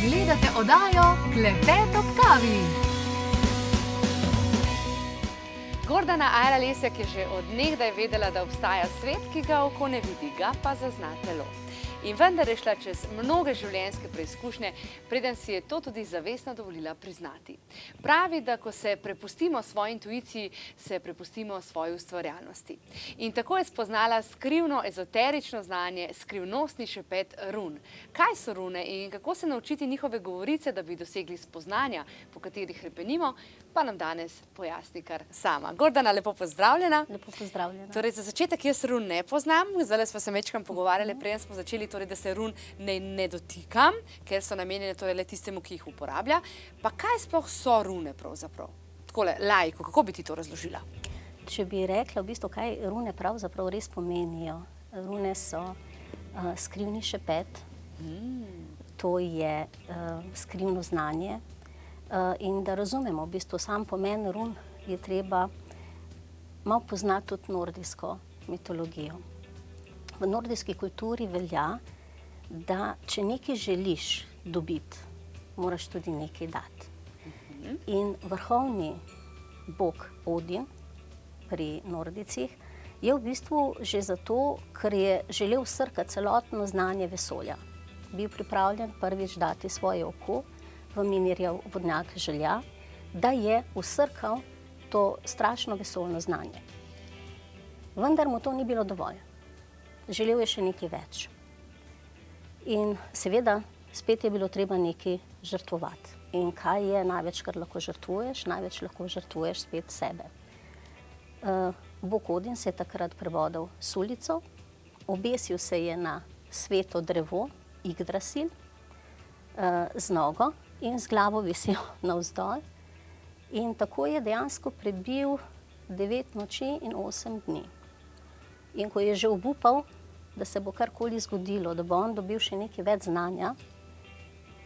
Gledate oddajo Klepet ob kavi. Gordana Ajla Lesjak je že od nekdaj vedela, da obstaja svet, ki ga oko ne vidi, ga pa zazna telo. In vendar je šla čez mnoge življenjske preizkušnje, preden si je to tudi zavestno dovolila priznati. Pravi, da ko se prepustimo svoji intuiciji, se prepustimo svoji ustvarjalnosti. In tako je spoznala skrivno ezoterično znanje, skrivnostni šepet run. Kaj so rune in kako se naučiti njihove govorice, da bi dosegli spoznanja, po katerih hrepenimo, pa nam danes pojasni kar sama. Gordana, lepo pozdravljena. Lepo pozdravljena. Torej, za začetek jaz run ne poznam, zdaj smo se večkrat pogovarjali, preden smo začeli, torej, da se run ne dotikam, ker so namenjene torej le tistemu, ki jih uporablja. Pa kaj sploh so rune pravzaprav? Takole, laiku, kako bi ti to razložila? Če bi rekla v bistvu, kaj rune pravzaprav res pomenijo. Rune so skrivni šepet, to je skrivno znanje. In da razumemo v bistvu sam pomen run, je treba malo poznati tudi nordijsko mitologijo. V nordijski kulturi velja, da če nekaj želiš dobiti, moraš tudi nekaj dati. In vrhovni bog Odin pri Nordicih je v bistvu že zato, ker je želel vsrkati celotno znanje vesolja. Bil pripravljen prvič dati svoje oko v Mimirjev vodnjak želja, da je vsrkal to strašno vesoljno znanje. Vendar mu to ni bilo dovolj. Želel je še nekaj več. In seveda, spet je bilo treba nekaj žrtvovati. In kaj je največ, kar lahko žrtvuješ? Največ lahko žrtvuješ spet sebe. Bog Odin se je takrat prebodel s ulico, obesil se je na sveto drevo, Yggdrasil, z nogo in z glavo visel navzdol. In tako je dejansko prebil 9 noči in 8 dni. In ko je že obupal, da se bo karkoli zgodilo, da bo on dobil še nekaj več znanja,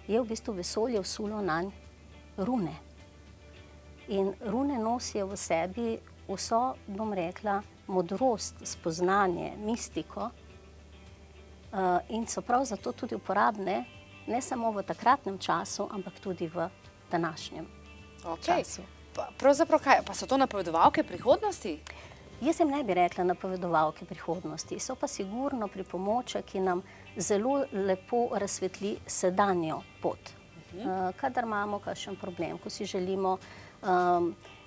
je v bistvu vesolje vsulo nanj rune. In rune nosijo v sebi vso, bom rekla, modrost, spoznanje, mistiko in so prav zato tudi uporabne, ne samo v takratnem času, ampak tudi v današnjem času. Pravzaprav kaj? Pa so to napovedovalke prihodnosti? Jaz jim ne bi rekla napovedovalke prihodnosti, so pa sigurno pripomoček, ki nam zelo lepo razsvetli sedanjo pot. Kadar imamo kakšen problem, ko si želimo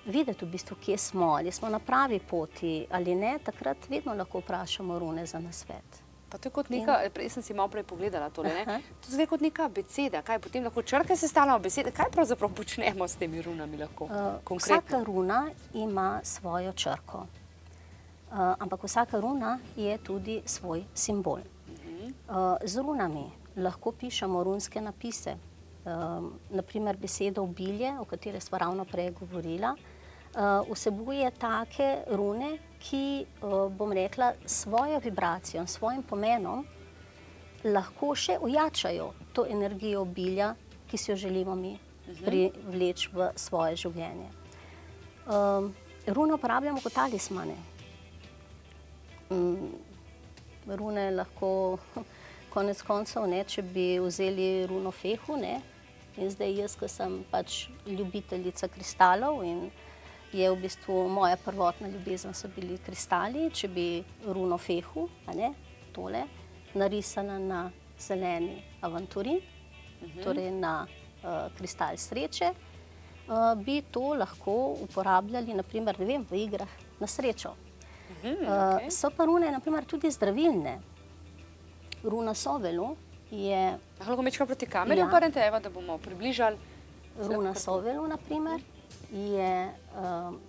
videti v bistvu, kje smo, ali smo na pravi poti ali ne, takrat vedno lahko vprašamo rune za nasvet. Pa to je kot neka, prej sem si malo prej pogledala tole, ne? To je kot neka abeceda, kaj potem lahko črke sestavljamo besede, kaj pravzaprav počnemo s temi runami lahko konkretno? Vsaka runa ima svojo črko. Ampak vsaka runa je tudi svoj simbol. Z runami lahko pišemo runske napise. Naprimer besedo obilje, o kateri sva ravno prej govorila, vsebuje take rune, ki, bom rekla, svojo vibracijo, svojim pomenom lahko še ojačajo to energijo obilja, ki si jo želimo mi privleči v svoje življenje. Rune uporabljamo kot talismane. Rune lahko konec koncev, če bi vzeli runo fehu, in zdaj jaz, ko sem pač ljubiteljica kristalov in je v bistvu moja prvotna ljubezen so bili kristali, če bi runo fehu, tole, narisala na zeleni avanturin, torej na kristal sreče, bi to lahko uporabljali, naprimer, ne vem, v igrah na srečo. So pa rune, naprimer, tudi zdravilne. Runa Sovelu je... Lahko mečkam proti kameri obrnete, da bomo približali. Runa Sovelu, naprimer, je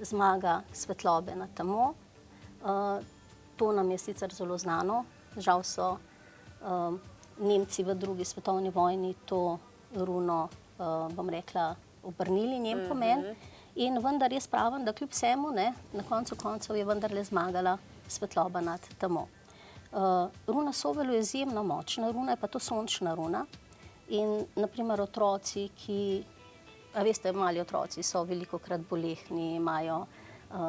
zmaga svetlobe nad temo. To nam je sicer zelo znano. Žal so Nemci v drugi svetovni vojni to runo, bom rekla, obrnili njen pomen. In vendar jaz pravim, da kljub vsemu, na koncu koncev je vendarle zmagala svetloba nad temo. Runa Sovelu je izjemno močna, runa je pa to sončna runa. In naprimer otroci, ki, a veste, mali otroci so velikokrat bolehni, imajo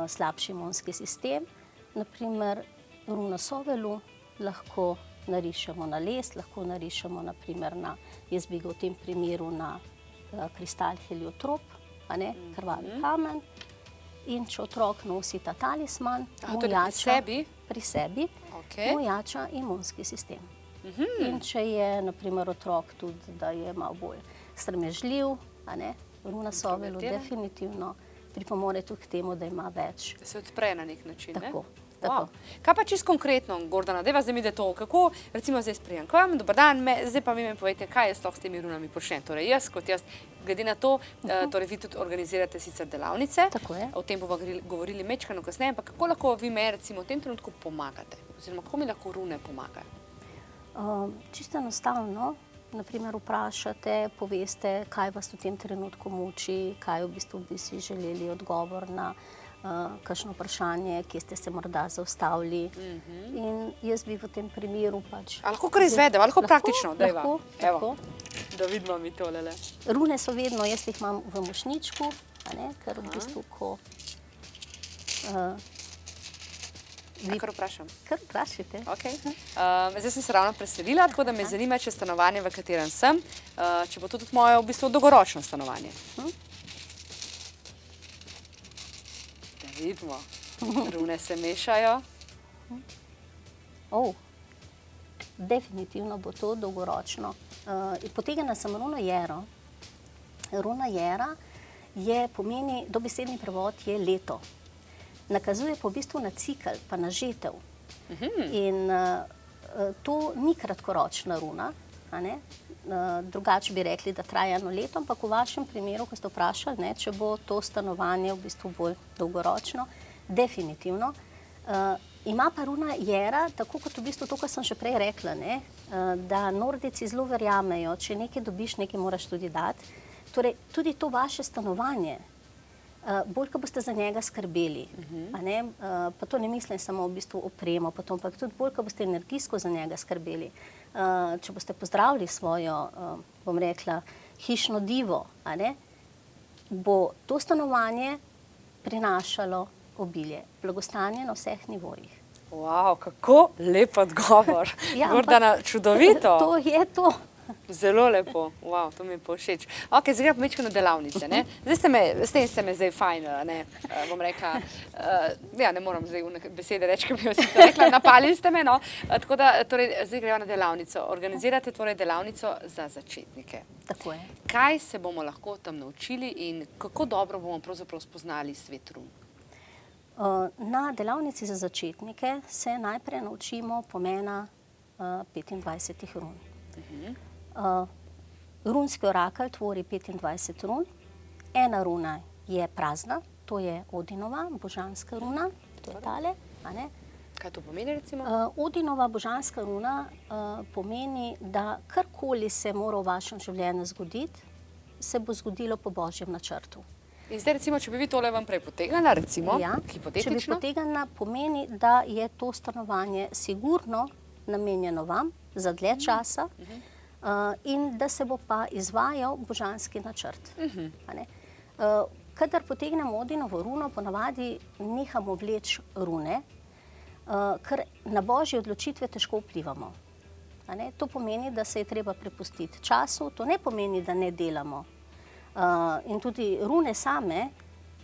slabši imunski sistem. Naprimer, runo Sovelu lahko narišemo na les, lahko narišemo naprimer na, jaz bi ga v tem primeru na kristal heliotrop, krvavi kamen. In če otrok nosi ta talisman, mu jača pri sebi, mu jača imunski sistem. In če je naprimer otrok tudi, da je malo bolj sramežljiv, runa Sovelu definitivno pripomore tudi k temu, da ima več. Da se odpre na nek način, ne? Tako. Kaj pa čisto konkretno, Gordana, dajva zdaj mi da to, kako recimo zdaj sprijem k vam, dober dan, zdaj pa mi povejte, kaj jaz sploh s temi runami počnem. Torej jaz, kot jaz, glede na to, torej vi tudi organizirate sicer delavnice, o tem bomo govorili mečkano kasneje, ampak kako lahko vi me recimo v tem trenutku pomagate? Oziroma, kako mi lahko rune pomagajo? Čisto enostavno, naprimer vprašate, poveste, kaj vas v tem trenutku muči, kaj v bistvu bi si želeli odgovor na kakšno vprašanje, kje ste se morda zaustavili. In jaz bi v tem primeru pač... A lahko kar izvedem, a lahko praktično? Lahko, tako. Da vidimo mi tolele. Rune so vedno, jaz jih imam v mošnjičku, ker v bistvu, ko... Kar vprašam? Kar vprašajte. Zdaj sem se ravno preselila, tako da me zanima, če stanovanje, v katerem sem, če bo to tudi moje v bistvu dolgoročno stanovanje. Vidimo, rune se mešajo. Definitivno bo to dolgoročno. Potegnila sem runo Jero. Runa Jera pomeni, dobesedni prevod je leto. Nakazuje pa v bistvu na cikel, pa na žetev. In to ni kratkoročna runa, drugače bi rekli, da traja eno leto, ampak v vašem primeru, ko ste vprašali, če bo to stanovanje v bistvu bolj dolgoročno, definitivno. Ima pa runa Jera, tako kot v bistvu to, kar sem že prej rekla, da Nordijci zelo verjamejo, če nekaj dobiš, nekaj moraš tudi dati. Torej, tudi to vaše stanovanje, bolj, ko boste za njega skrbeli, pa to ne mislim samo v bistvu opremo, ampak tudi bolj, ko boste energijsko za njega skrbeli, če boste pozdravili svojo, bom rekla, hišno divo, bo to stanovanje prinašalo obilje, blagostanje na vseh nivojih. Wow, kako lep odgovor. Gordana, čudovito. To je to. Zelo lepo, wow, to mi je povšeč. Ok, zdaj gremo mečko na delavnice, ne? S tem ste me zdaj fajn, ne, bom rekla, ja, ne moram zdaj besede reči, ki bi jo sicer rekla, napali ste me, no. Tako da, torej, zdaj gremo na delavnico. Organizirate torej delavnico za začetnike. Tako je. Kaj se bomo lahko tam naučili in kako dobro bomo pravzaprav spoznali svet run? Na delavnici za začetnike se najprej naučimo pomena 25 run. Runski orakelj tvori 25 run. Ena runa je prazna, to je Odinova božanska runa, to je tale. Kaj to pomeni recimo? Odinova božanska runa pomeni, da karkoli se mora v vašem življenju zgoditi, se bo zgodilo po božjem načrtu. In zdaj recimo, če bi vi tole vam prej potegnila, recimo, hipotetično? Če bi potegnila, pomeni, da je to stanovanje sigurno namenjeno vam za dlje časa in da se bo pa izvajal božanski načrt. Kadar potegnemo Odinovo runo, ponavadi nehamo vleči rune, ker na božje odločitve težko vplivamo. To pomeni, da se je treba prepustiti času, to ne pomeni, da ne delamo. In tudi rune same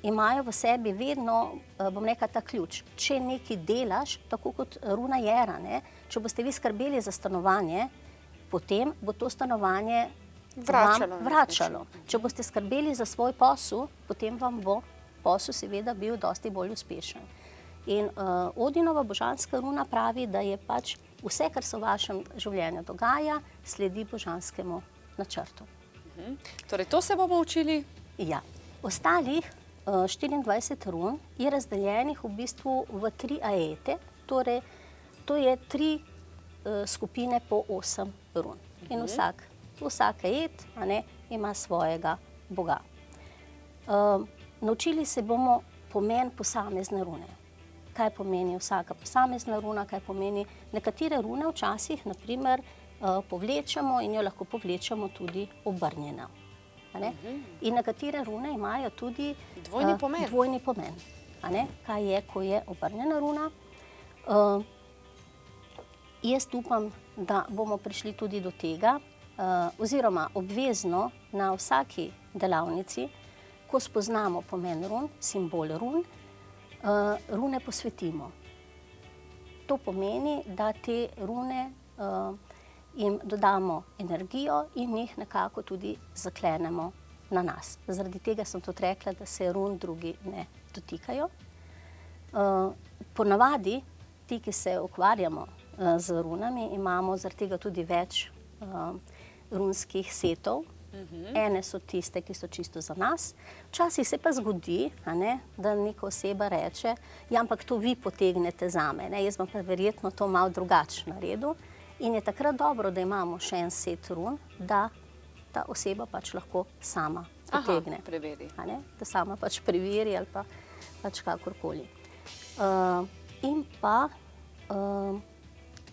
imajo v sebi vedno, bom rekla, ta ključ. Če nekaj delaš, tako kot runa Jera, če boste vi skrbeli za stanovanje, potem bo to stanovanje vam vračalo. Če boste skrbeli za svoj posel, potem vam bo posel seveda bil dosti bolj uspešen. In Odinova božanska runa pravi, da je pač vse, kar se v vašem življenju dogaja, sledi božanskemu načrtu. Torej, to se bomo učili? Ja. Ostalih 24 run je razdeljenih v bistvu v 3 aete, torej to je 3 skupine po 8 run. In vsak aet ima svojega boga. Naučili se bomo pomen posamezne rune. Kaj pomeni vsaka posamezna runa, kaj pomeni nekatere rune včasih, naprimer, povlečemo in jo lahko povlečemo tudi obrnjeno. In nekatere rune imajo tudi dvojni pomen. Kaj je, ko je obrnjena runa? jaz upam, da bomo prišli tudi do tega, oziroma obvezno na vsaki delavnici, ko spoznamo pomen run, simbol run, rune posvetimo. To pomeni, da te rune jim dodamo energijo in jih nekako tudi zaklenemo na nas. Zaradi tega sem tudi rekla, da se run drugi ne dotikajo. Ponavadi, ti, ki se ukvarjamo z runami, imamo zaradi tega tudi več runskih setov. Ene so tiste, ki so čisto za nas. Včasih se pa zgodi, da neka oseba reče, ja, ampak to vi potegnete zame, jaz bom pa verjetno to malo drugače naredil. In je takrat dobro, da imamo še en set run, da ta oseba pač lahko sama potegne. Preveri. Da sama pač preveri ali pa pač kakorkoli. In pa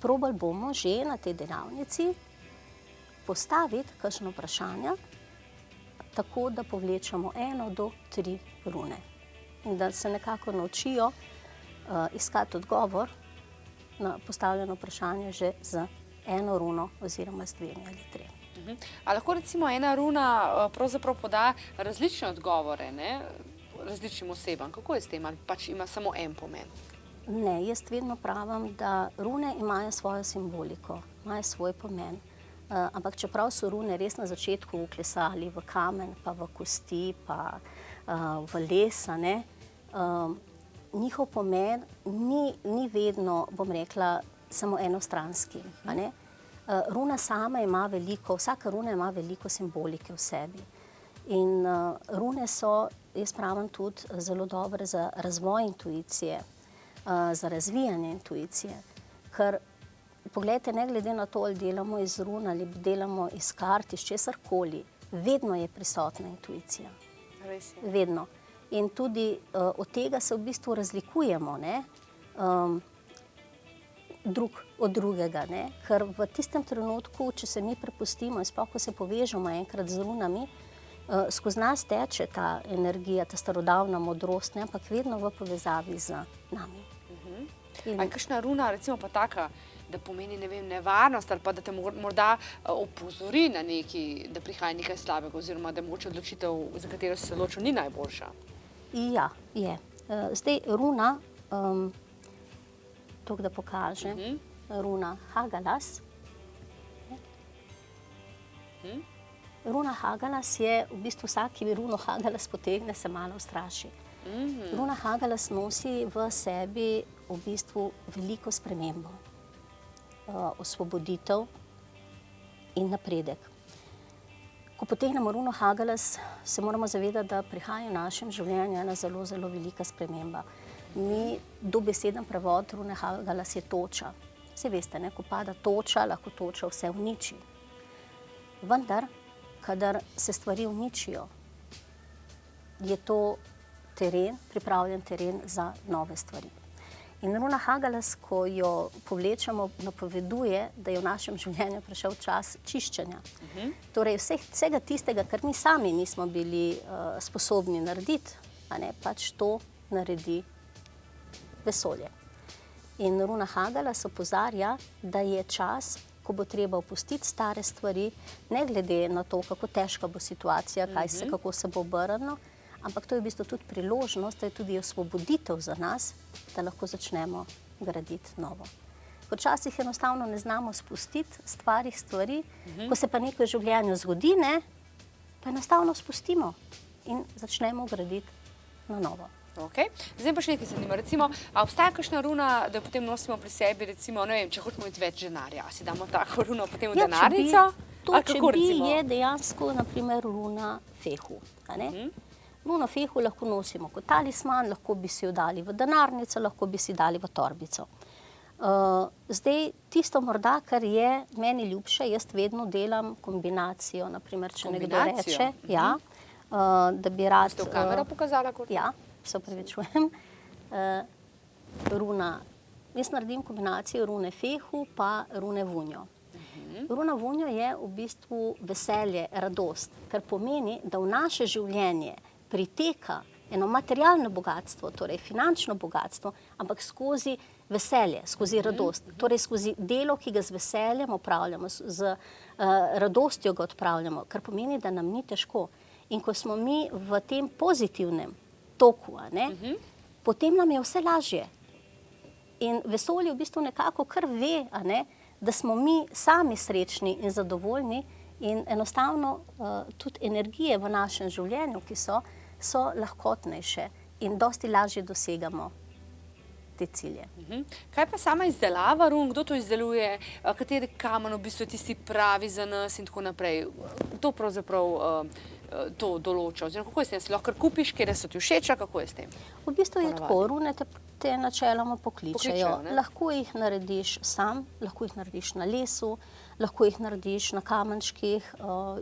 probali bomo že na tej delavnici postaviti kakšno vprašanje, tako da povlečemo 1 do 3 rune. In da se nekako naučijo iskati odgovor na postavljeno vprašanje že z 1 runo oziroma z 2 ali 3. A lahko recimo ena runa pravzaprav poda različne odgovore, različnim osebam? Kako je s tem? Ali pač ima samo en pomen? Ne, jaz vedno pravim, da rune imajo svojo simboliko, imajo svoj pomen. Ampak čeprav so rune res na začetku vklesali v kamen, pa v kosti, pa v les, njihov pomen ni vedno, bom rekla, samo enostranski. Runa sama ima veliko, vsaka runa ima veliko simbolike v sebi. In rune so, jaz pravim, tudi zelo dobre za razvoj intuicije, za razvijanje intuicije. Ker poglejte, ne glede na to, ali delamo iz run ali delamo iz kart, iz česarkoli, vedno je prisotna intuicija. Res je. Vedno. In tudi od tega se v bistvu razlikujemo, drug od drugega, ker v tistem trenutku, če se mi prepustimo in sploh, ko se povežemo enkrat z runami, skozi nas teče ta energija, ta starodavna modrost, ampak vedno v povezavi z nami. A je kakšna runa, recimo pa taka, da pomeni, ne vem, nevarnost ali pa da te morda opozori na nekaj, da prihaja nekaj slabega oziroma da je mogoče odločitev, za katero si se odločil, ni najboljša? Ja, je. Zdaj runa, toliko da pokažem, runa Hagalas. Runa Hagalas je, v bistvu vsak, ki runo Hagalas potegne, se malo ustraši. Runa Hagalas nosi v sebi v bistvu veliko spremembo, osvoboditev in napredek. Ko potegnemo runo Hagalas, se moramo zavedati, da prihaja v našem življenju ena zelo, zelo velika sprememba. Dobeseden prevod rune Hagalas je toča. Saj veste, ko pada toča, lahko toča vse uniči. Vendar, kadar se stvari uničijo, je to pripravljen teren za nove stvari. In runa Hagalas, ko jo povlečemo, napoveduje, da je v našem življenju prišel čas čiščenja. Torej vsega tistega, kar mi sami nismo bili sposobni narediti, pač to naredi vesolje. In runa Hagalas opozarja, da je čas, ko bo treba opustiti stare stvari, ne glede na to, kako težka bo situacija, kako se bo obrnilo, ampak to je v bistvu tudi priložnost, da je tudi osvoboditev za nas, da lahko začnemo graditi novo. Včasih enostavno ne znamo spustiti stvari, ko se pa nekaj v življenju zgodi, pa enostavno spustimo in začnemo graditi na novo. Zdaj pa še nekaj zanima. Recimo, a obstaja kakšna runa, da jo potem nosimo pri sebi, recimo, ne vem, če hočemo imeti več denarja, si damo tako runo potem v denarnico? Če bi je dejansko, naprimer, runa Fehu. Runo Fehu lahko nosimo kot talisman, lahko bi si jo dali v denarnico, lahko bi si dali v torbico. Zdaj, tisto morda, kar je meni ljubše, jaz vedno delam kombinacijo, naprimer, če nekdo reče, da bi rad... Ste v kamero pokazala? Ja, se opravičujem. Jaz naredim kombinacijo rune Fehu pa rune Vunjo. Runa Vunjo je v bistvu veselje, radost, kar pomeni, da v naše življenje priteka eno materialno bogatstvo, torej finančno bogatstvo, ampak skozi veselje, skozi radost. Torej skozi delo, ki ga z veseljem opravljamo, z radostjo ga odpravljamo, kar pomeni, da nam ni težko. In ko smo mi v tem pozitivnem toku, potem nam je vse lažje. In vesolje v bistvu nekako kar ve, da smo mi sami srečni in zadovoljni in enostavno tudi energije v našem življenju, ki so lahkotnejše in dosti lažje dosegamo te cilje. Kaj pa sama izdelava run? Kdo to izdeluje? Kateri kamen v bistvu je tisti pravi za nas in tako naprej? Kdo pravzaprav to določa? Oziroma, kako je s tem? Si lahko kar kupiš, kjer so ti všeč, kako je s tem? V bistvu je tako, rune te načeloma pokličejo. Lahko jih narediš sam, lahko jih narediš na lesu, lahko jih narediš na kamenčkih.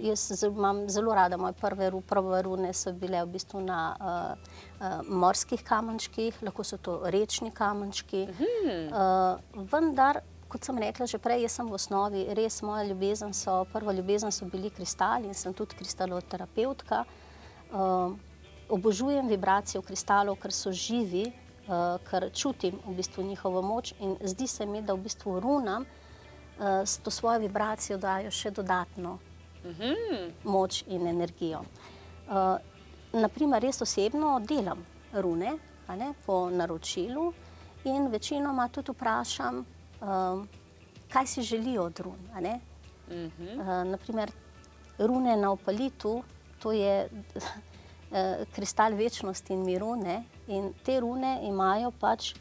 Jaz imam zelo rada, moje prve rune so bile v bistvu na morskih kamenčkih, lahko so to rečni kamenčki. Vendar, kot sem rekla že prej, jaz sem v osnovi res, moja prva ljubezen so bili kristali in sem tudi kristaloterapevtka. Obožujem vibracijo kristalov, ker so živi, ker čutim v bistvu njihovo moč in zdi se mi, da v bistvu runam s to svojo vibracijo dajo še dodatno moč in energijo. Naprimer, res osebno delam rune po naročilu in večinoma tudi vprašam, kaj si želijo od run. Naprimer, rune na opalitu, to je kristal večnosti in miru, in te rune imajo pač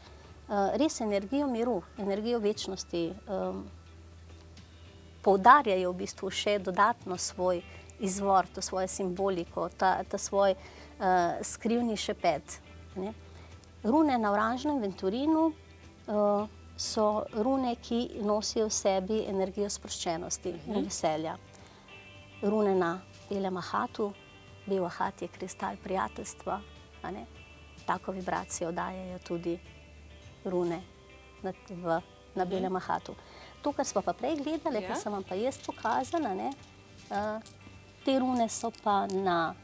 res energijo miru, energijo večnosti, poudarjajo v bistvu še dodatno svoj izvor, to svojo simboliko, ta svoj skrivni šepet. Rune na oranžnem venturinu so rune, ki nosijo v sebi energijo sproščenosti in veselja. Rune na belem ahatu, bel ahat je kristal prijateljstva, tako vibracijo dajejo tudi rune na belem ahatu. To, kar smo pa prej gledali, kar sem vam pa jaz pokazala, te rune so pa na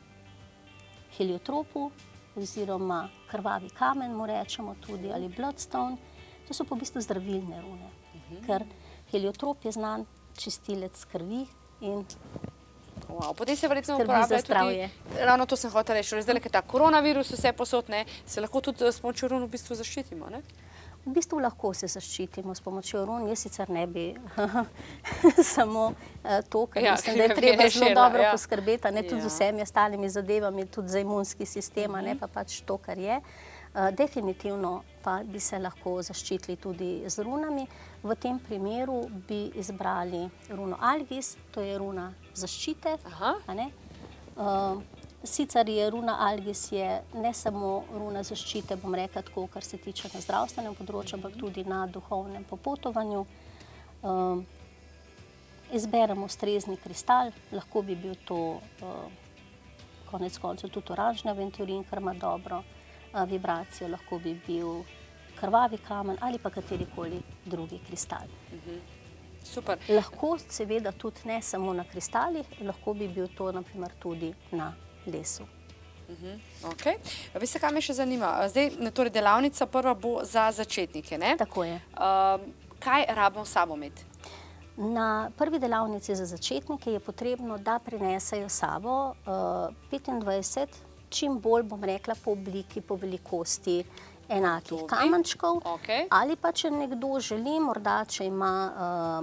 heliotropu oziroma krvavi kamen, mu rečemo tudi, ali bloodstone. To so pa v bistvu zdravilne rune, ker heliotrop je znan čistilec krvi in potem se verjetno uporablja tudi, ravno to sem hotela reči, zdaj, ker ta koronavirus vse posod, se lahko tudi s pomočjo run v bistvu zaščitimo, ne? V bistvu lahko se zaščitimo s pomočjo run, jaz sicer ne bi samo to, ker mislim, da je treba zelo dobro poskrbeti, tudi z vsemi ostalimi zadevami, tudi za imunski sistem, pa pač to, kar je. Definitivno pa bi se lahko zaščitili tudi z runami. V tem primeru bi izbrali runo Algis, to je runa zaščite. Sicer je runa Algis ne samo runa zaščite, bom rekla tako, kar se tiče na zdravstvenem področju, ampak tudi na duhovnem popotovanju. Izberemo ustrezni kristal, lahko bi bil to konec koncev tudi oranžni aventurin, ker ima dobro vibracijo, lahko bi bil krvavi kamen ali pa katerikoli drugi kristal. Super. Lahko seveda tudi ne samo na kristalih, lahko bi bil to naprimer tudi na lesu. Ok. Veste, kaj me še zanima? Zdaj, torej delavnica prva bo za začetnike, ne? Tako je. Kaj rabimo s sabo imeti? Na prvi delavnici za začetnike je potrebno, da prinesejo s sabo 25, čim bolj, bom rekla, po obliki, po velikosti enakih kamenčkov. Ali pa, če nekdo želi, morda, če ima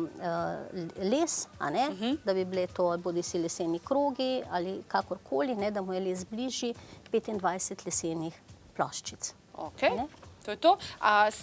les, da bi bile to bodisi leseni krogi ali kakorkoli, da mu je les bližji, 25 lesenih ploščic. Ok, to je to.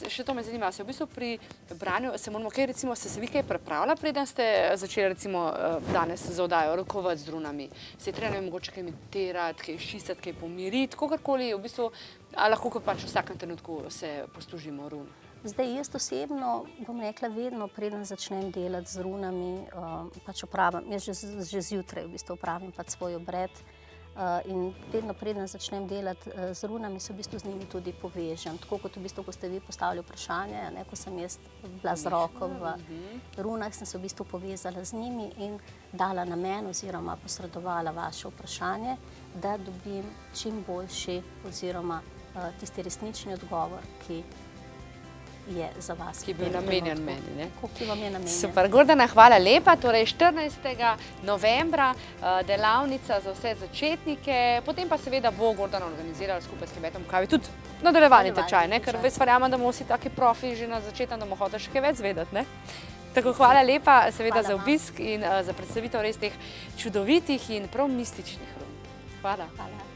Še to me zanima, se v bistvu pri branju, se moramo kaj, recimo, ste se vi kaj pripravljali, preden ste začeli, recimo, danes za oddajo rokovati z runami? Se je treba mogoče kaj meditirati, kaj ščistiti, kaj pomiriti, kogarkoli, v bistvu, lahko kot pač v vsakem trenutku se poslužimo run? Zdaj, jaz osebno, bom rekla, vedno, preden začnem delati z runami, pač opravim, jaz že zjutraj v bistvu opravim pač svoj obred, in vedno preden začnem delati z runami, se v bistvu z njimi tudi povežem. Tako kot v bistvu, ko ste vi postavili vprašanje, ko sem jaz bila z roko v runah, sem se v bistvu povezala z njimi in dala namen oziroma posredovala vaše vprašanje, da dobim čim boljši oziroma tisti resnični odgovor, ki je za vas. Ki je bil namenjen meni, ne? Ki vam je namenjen. Super, Gordana, hvala lepa. Torej 14. novembra delavnica za vse začetnike, potem pa seveda bo Gordana organizirala skupaj s Klepetom po kavi tudi nadaljevanje tečaj, ne? Ker res verjamem, da bomo vsi taki profi že na začetku, da bomo hoteli še kaj več zvedeti, ne? Tako, hvala lepa seveda za obisk in za predstavitev res teh čudovitih in prav mističnih run. Hvala. Hvala.